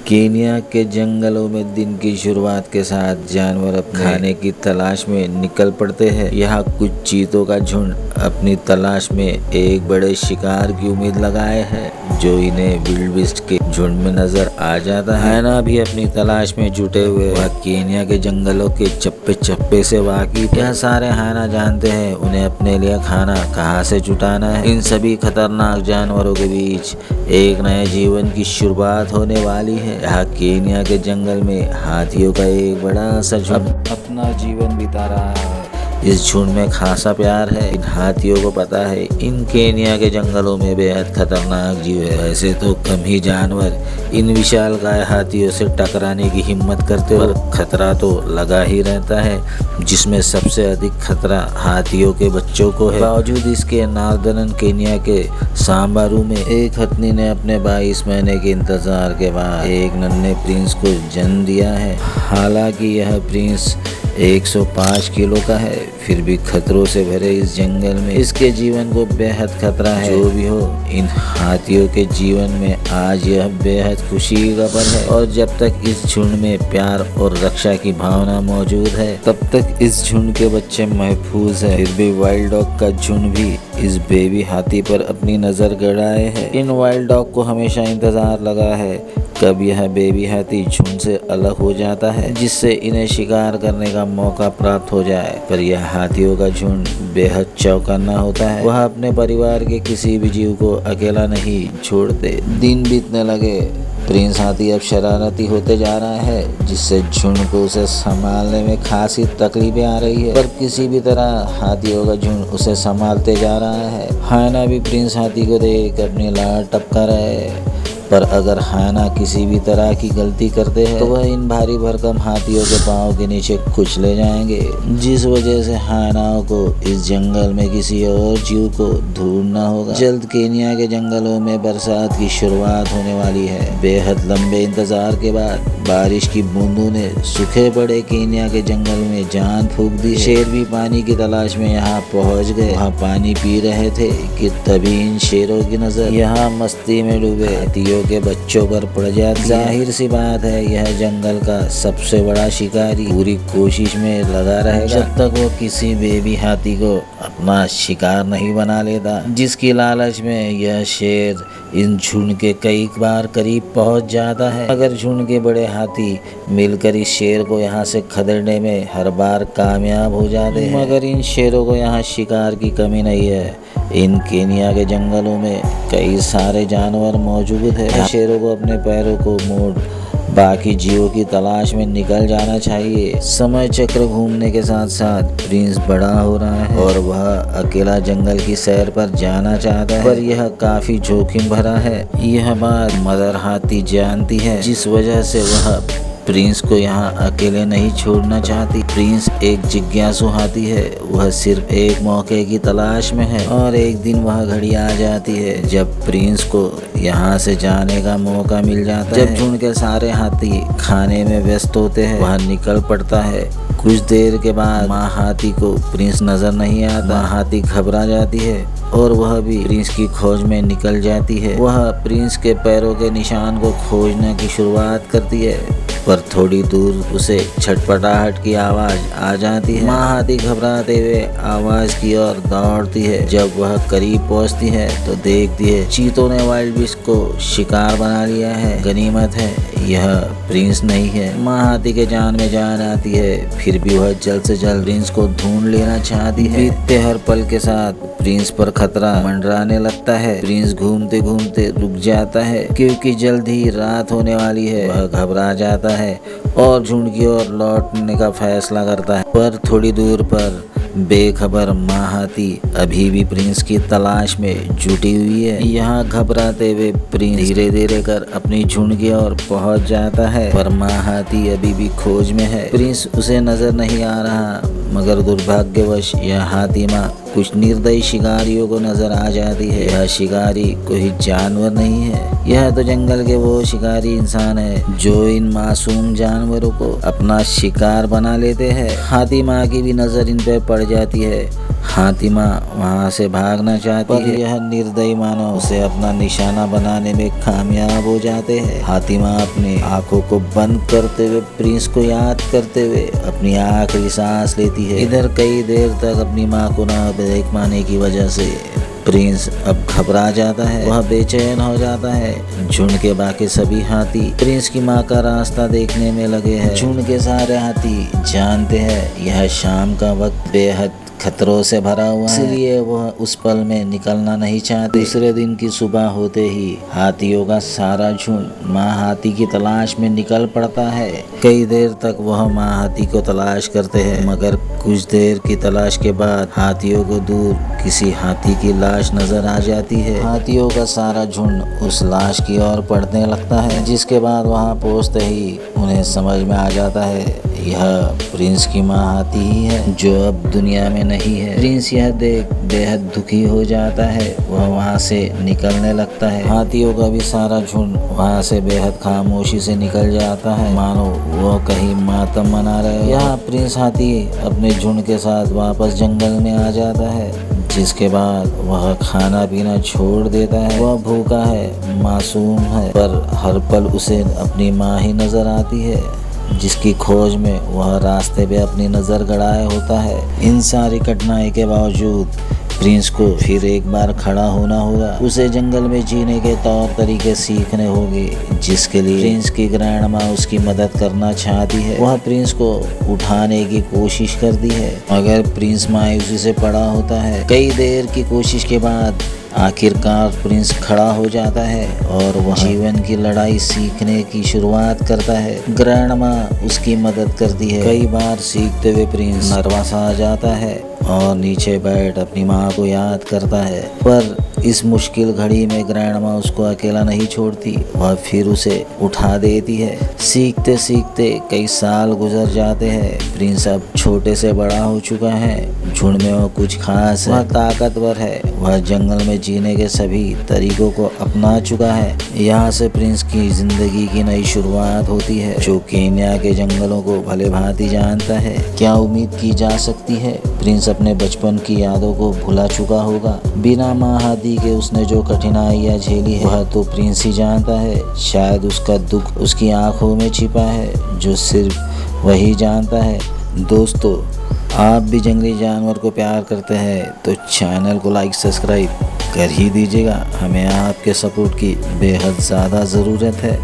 Kenya के जंगलों में दिन की शुरुआत के साथ जानवर अपने खाने की तलाश में निकल पड़ते हैं। यहाँ कुछ चीतों का झुंड अपनी तलाश में एक बड़े शिकार की उम्मीद लगाए है जो इन्हें विल्डबीस्ट के झुंड में नजर आ जाता है। हायना भी अपनी तलाश में जुटे हुए वह केन्या के जंगलों के चप्पे चप्पे से वाकिफ। यह सारे हायना जानते हैं उन्हें अपने लिए खाना कहाँ से जुटाना है। इन सभी खतरनाक जानवरों के बीच एक नए जीवन की शुरुआत होने वाली है। यहाँ केन्या के जंगल में हाथियों का एक बड़ा सा झुंड अपना जीवन बिता रहा है। इस झुंड में खासा प्यार है। इन हाथियों को पता है इन केन्या के जंगलों में बेहद खतरनाक जीव है। वैसे तो कम ही जानवर इन विशालकाय हाथियों से टकराने की हिम्मत करते और खतरा तो लगा ही रहता है, जिसमें सबसे अधिक खतरा हाथियों के बच्चों को है। बावजूद इसके नार्दर्न केन्या के सांबारू में एक हथनी ने अपने 22 महीने के इंतजार के बाद एक नन्हे प्रिंस को जन्म दिया है। हालांकि यह प्रिंस 105 किलो का है, फिर भी खतरों से भरे इस जंगल में इसके जीवन को बेहद खतरा है। जो भी हो, इन हाथियों के जीवन में आज यह बेहद खुशी का पल है और जब तक इस झुंड में प्यार और रक्षा की भावना मौजूद है तब तक इस झुंड के बच्चे महफूज है। फिर भी वाइल्ड डॉग का झुंड भी इस बेबी हाथी पर अपनी नजर गड़ाए है। इन वाइल्ड डॉग को हमेशा इंतजार लगा है कब यह बेबी हाथी झुंड से अलग हो जाता है जिससे इन्हें शिकार करने का मौका प्राप्त हो जाए। पर यह हाथियों का झुंड बेहद चौकन्ना होता है। वह अपने परिवार के किसी भी जीव को अकेला नहीं छोड़ते। दिन बीतने लगे, प्रिंस हाथी अब शरारती होते जा रहा है जिससे झुंड को उसे संभालने में खासी तकलीफें आ रही है। पर किसी भी तरह हाथियों का झुंड उसे संभालते जा रहा है। हायना भी प्रिंस हाथी को देख अपनी लार टपका रहे है। पर अगर हायना किसी भी तरह की गलती करते हैं तो वह इन भारी भरकम हाथियों के पांव के नीचे कुचले जाएंगे, जिस वजह से हायनाओं को इस जंगल में किसी और जीव को ढूंढना होगा। जल्द केन्या के जंगलों में बरसात की शुरुआत होने वाली है। बेहद लंबे इंतजार के बाद बारिश की बूंदों ने सूखे पड़े केन्या के जंगल में जान फूंक दी। शेर भी पानी की तलाश में यहाँ पहुँच गए। वहाँ पानी पी रहे थे कि तभी इन शेरों की नजर यहाँ मस्ती में डूबे हाथियों के बच्चों पर पड़ जाती। जाहिर सी बात है यह जंगल का सबसे बड़ा शिकारी पूरी कोशिश में लगा रहेगा जब तक वो किसी बेबी हाथी को अपना शिकार नहीं बना लेता, जिसकी लालच में यह शेर इन झुंड के कई बार करीब पहुंच जाता है। अगर झुंड के बड़े हाथी मिलकर इस शेर को यहाँ से खदेड़ने में हर बार कामयाब हो जाते हैं, मगर इन शेरों को यहाँ शिकार की कमी नहीं है। इन केन्या के जंगलों में कई सारे जानवर मौजूद है। शेरों को अपने पैरों को मोड़ बाकी जीवों की तलाश में निकल जाना चाहिए। समय चक्र घूमने के साथ साथ प्रिंस बड़ा हो रहा है और वह अकेला जंगल की सैर पर जाना चाहता है, पर यह काफी जोखिम भरा है। यह बात मदर हाथी जानती है, जिस वजह से वह प्रिंस को यहाँ अकेले नहीं छोड़ना चाहती। प्रिंस एक जिज्ञासु हाथी है। वह सिर्फ एक मौके की तलाश में है और एक दिन वह घड़ी आ जाती है जब प्रिंस को यहाँ से जाने का मौका मिल जाता है। जब झुंड के सारे हाथी खाने में व्यस्त होते हैं वह निकल पड़ता है। कुछ देर के बाद माँ हाथी को प्रिंस नजर नहीं आता। माँ हाथी घबरा जाती है और वह भी प्रिंस की खोज में निकल जाती है। वह प्रिंस के पैरों के निशान को खोजने की शुरुआत करती है, पर थोड़ी दूर उसे छटपटाहट की आवाज आ जाती है। माँ हाथी घबराते हुए आवाज की ओर दौड़ती है। जब वह करीब पहुंचती है तो देखती है चीतों ने वाइल्ड बीस्ट को शिकार बना लिया है। गनीमत है यह प्रिंस नहीं है। माँ हाथी के जान में जान आती है, फिर भी वह जल्द से जल्द प्रिंस को ढूंढ लेना चाहती है। बीतते हर पल के साथ प्रिंस पर खतरा मंडराने लगता है। प्रिंस घूमते घूमते रुक जाता है क्योंकि जल्द ही रात होने वाली है। वह घबरा जाता है और झुंड की ओर लौटने का फैसला करता है, पर थोड़ी दूर पर बेखबर माँ हाथी अभी भी प्रिंस की तलाश में जुटी हुई है। यहाँ घबराते हुए प्रिंस धीरे धीरे कर अपनी झुंड की ओर पहुँच जाता है, पर माँ हाथी अभी भी खोज में है। प्रिंस उसे नजर नहीं आ रहा, मगर दुर्भाग्यवश यह हाथी माँ कुछ निर्दयी शिकारियों को नजर आ जाती है। यह शिकारी कोई जानवर नहीं है, यह तो जंगल के वो शिकारी इंसान है जो इन मासूम जानवरों को अपना शिकार बना लेते हैं। हाथी माँ की भी नजर इन पर पड़ जाती है। हाथी माँ वहाँ से भागना चाहती है, यह निर्दयी मानव उसे अपना निशाना बनाने में कामयाब हो जाते हैं। हाथी माँ अपनी आंखों को बंद करते हुए प्रिंस को याद करते हुए अपनी आखिरी सांस लेती है। इधर कई देर तक अपनी माँ को न देख पाने की वजह से प्रिंस अब घबरा जाता है, वह बेचैन हो जाता है। झुंड के बाकी सभी हाथी प्रिंस की माँ का रास्ता देखने में लगे हैं। झुंड के सारे हाथी जानते हैं यह शाम का वक्त बेहद खतरों से भरा हुआ है, इसलिए वह उस पल में निकलना नहीं चाहते। दूसरे दिन की सुबह होते ही हाथियों का सारा झुंड माँ हाथी की तलाश में निकल पड़ता है। कई देर तक वह माँ हाथी को तलाश करते हैं, मगर कुछ देर की तलाश के बाद हाथियों को दूर किसी हाथी की लाश नजर आ जाती है। हाथियों का सारा झुंड उस लाश की ओर बढ़ने लगता है, जिसके बाद वहां पहुंचते ही उन्हें समझ में आ जाता है यह प्रिंस की माँ हाथी ही है, जो अब दुनिया में नहीं है। प्रिंस यह देख बेहद दुखी हो जाता है, वह वहाँ से निकलने लगता है। हाथियों का भी सारा झुंड वहाँ से बेहद खामोशी से निकल जाता है, मानो वो कहीं मातम मना रहे हो। यहाँ प्रिंस हाथी अपने झुंड के साथ वापस जंगल में आ जाता है, जिसके बाद वह खाना पीना छोड़ देता है। वह भूखा है, मासूम है, पर हर पल उसे अपनी माँ ही नजर आती है, जिसकी खोज में वह रास्ते पे अपनी नज़र गड़ाए होता है। इन सारी कठिनाई के बावजूद प्रिंस को फिर एक बार खड़ा होना होगा। उसे जंगल में जीने के तौर तरीके सीखने होंगे, जिसके लिए प्रिंस की ग्रैंड माँ उसकी मदद करना चाहती है। वह प्रिंस को उठाने की कोशिश करती है, मगर प्रिंस मायूसी से पड़ा होता है। कई देर की कोशिश के बाद आखिरकार प्रिंस खड़ा हो जाता है और वह जीवन की लड़ाई सीखने की शुरुआत करता है। ग्रैंड माँ उसकी मदद करती है। कई बार सीखते हुए प्रिंस नर्वस आ जाता है और नीचे बैठ अपनी माँ को याद करता है, पर इस मुश्किल घड़ी में ग्रैंड माँ उसको अकेला नहीं छोड़ती, वह फिर उसे उठा देती है। सीखते सीखते कई साल गुजर जाते हैं। प्रिंस अब छोटे से बड़ा हो चुका है, झुंड में वो कुछ खास है, वह ताकतवर है, वह जंगल में जीने के सभी तरीकों को अपना चुका है। यहाँ से प्रिंस की जिंदगी की नई शुरुआत होती है, जो केन्या के जंगलों को भले भांति जानता है। क्या उम्मीद की जा सकती है प्रिंस अपने बचपन की यादों को भुला चुका होगा? बिना माँ हाथी के उसने जो कठिनाइयाँ झेली है वह तो प्रिंस ही जानता है। शायद उसका दुख उसकी आंखों में छिपा है, जो सिर्फ वही जानता है। दोस्तों, आप भी जंगली जानवर को प्यार करते हैं तो चैनल को लाइक सब्सक्राइब कर ही दीजिएगा। हमें आपके सपोर्ट की बेहद ज़्यादा ज़रूरत है।